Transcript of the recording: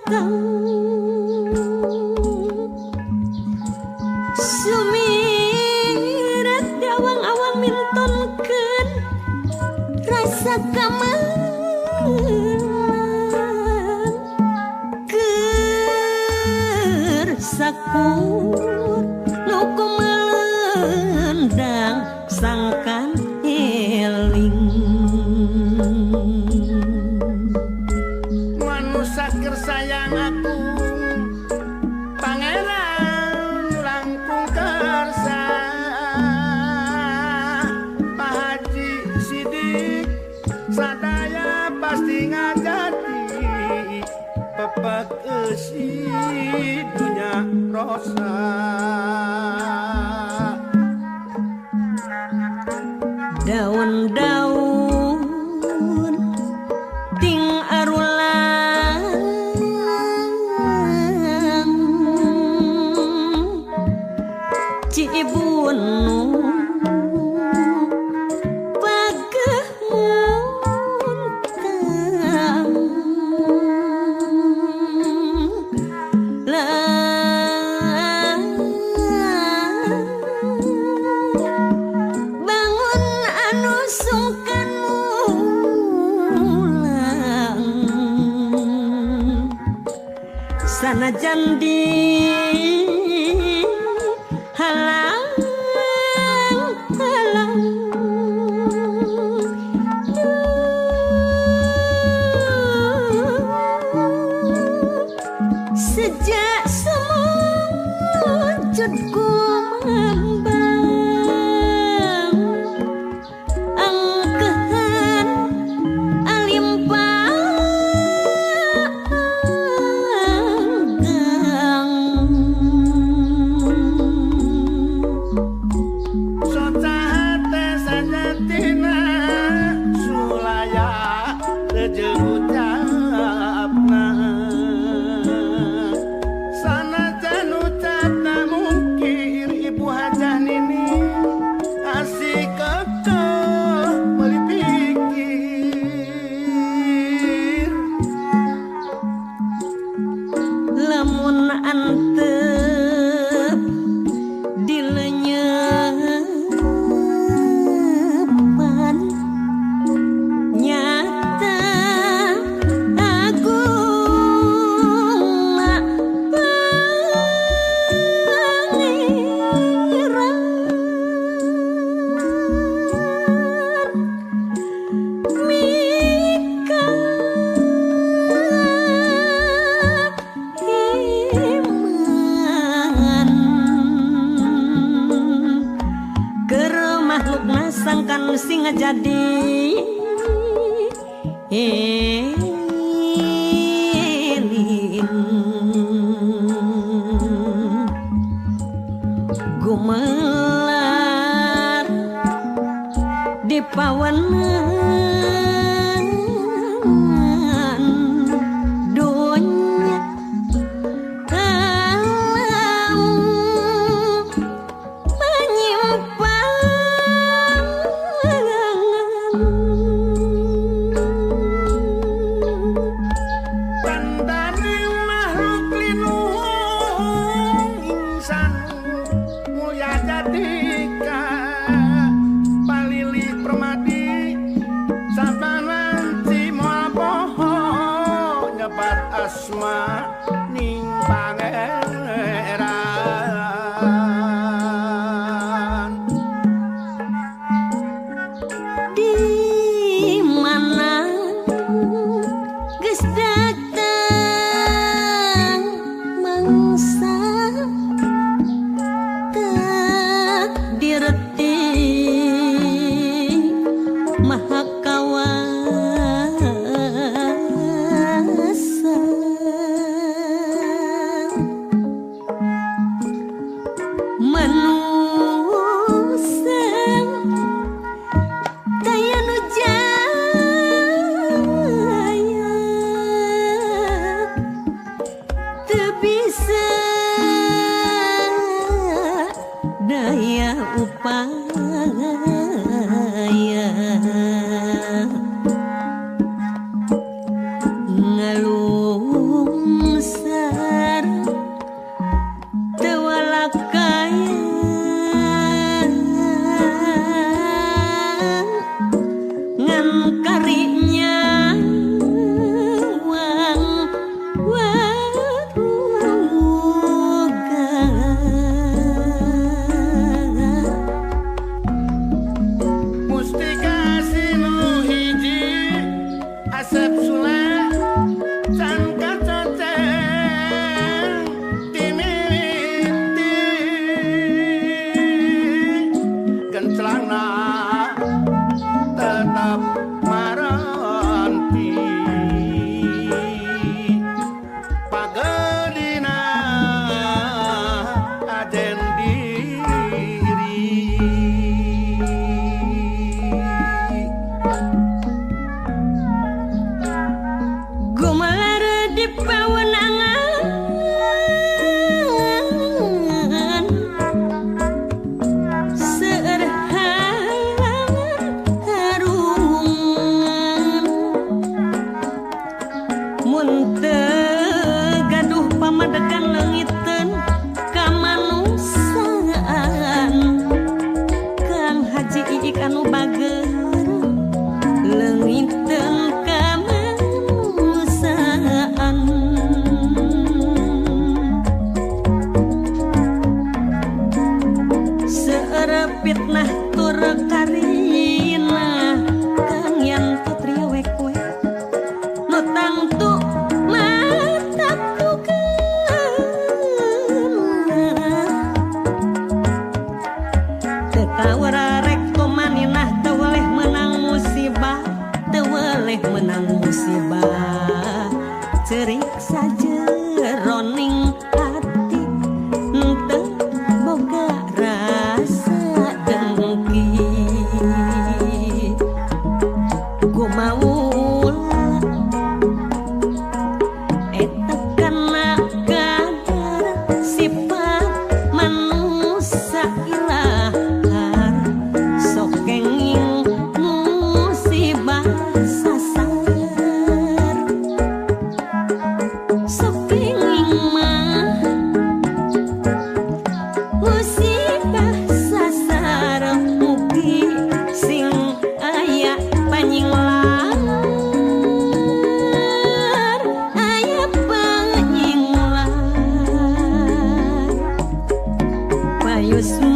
kang sumirat awang-awang mintonkeun rasa kamelang keur sakur luku melendang sangkan eling manusia kersayang aku pangeran langkung kersa Pak Haji Sidik sadaya pasti ngajati pepek esi dunya rosa daun-daun ting arulang Cibun pageh muntang bangun anu sungkan mulang sanajan di halang-halang sejak semujudku mengambang angkehan alimpang socahate sajatina sulaya jeung ucapna sanajan ucapna mungkin ibu hajah nini asik kekeh meuli pikir lamun antep dilenyepan nyata agung pangeran mika iman keur makhlukna sangkan sing jadi elin gumelar di pawenan dunya alam Pandani makhluk linuhung insan mulia jadika palili permadi sabanan cimoal poho nyebat asma ning pangeran di mana geus datang mangsa takdir ti maha kawasa manusia daya nu jaya teu bisa daya upaya ngalung Geus